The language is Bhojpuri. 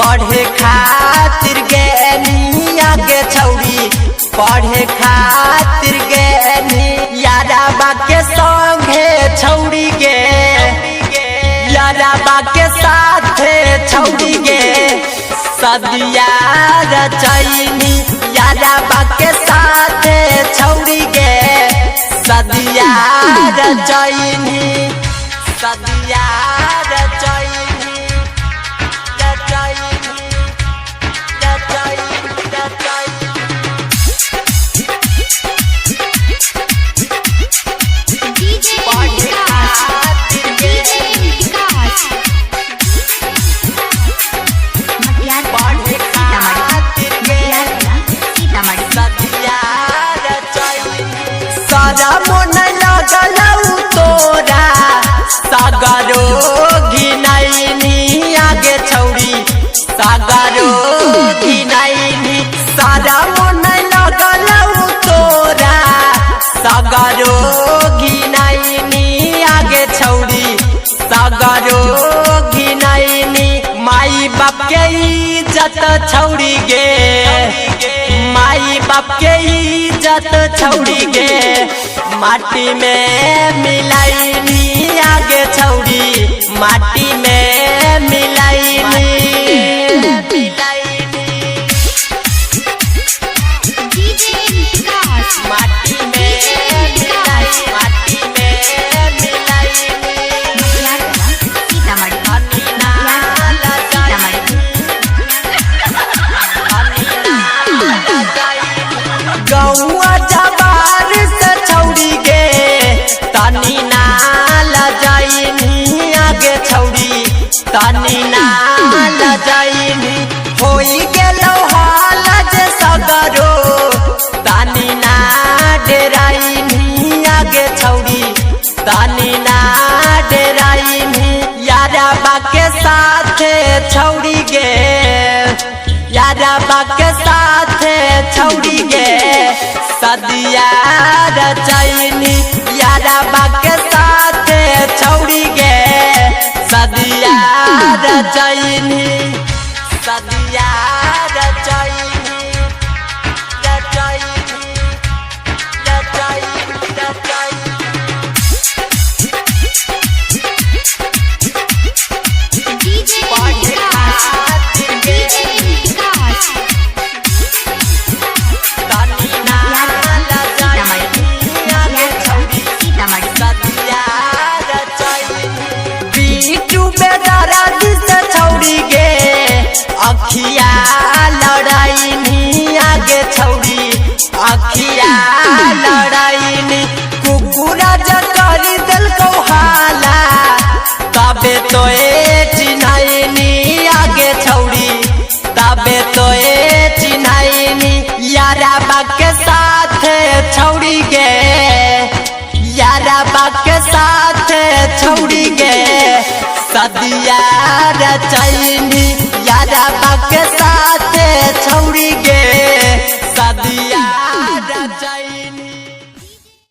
पढ़े खातिर गेनी आगे छौड़ी पढ़े खातिर गेनी याराबा के संगे छौड़ी गे याराबा के साथे छौड़ी गे सदिया रचैनी याराबा के साथे छौड़ी गे सदिया रचैनी सदिया रचैनी तोरा सागरो घिनैनी आगे छौड़ी सागरो घिनैनी सारा मन लगलौ तोरा सागरो घिनैनी आगे छौड़ी सागरो घिनैनी माई बाप के इज्जत छौड़ी गे माई बाप के इज्जत छौड़ी गे माटी में मिलाइनी आगे छौड़ी माटी में मिलाइनी माटी में गौआ जबार से छौड़ी गे तनी नाल जाइनी आगे छौड़ी तनी नाल जाइनी होई गेलौ हाल जे सगरो तनी ना डेराइनी आगे छौड़ी तनी ना डेराइनी याराबा के साथे छौड़ी गे याराबा के साथे छौड़ी गे सदिया रचैनी याराबा के साथे छौड़ी गे सदिया रचैनी सदिया रचैनी अखिया लड़ाइनी आगे छौड़ी अखिया लड़ाइनी कुकुरा जकरी दिल को हाला तबे तो चिन्हैनी आगे छौड़ी तबे तो चिन्हैनी याराबा के साथे छौड़ी गे याराबा के साथे छौड़ी गे सदिया रचैनी याराबा के साथे छौड़ी गे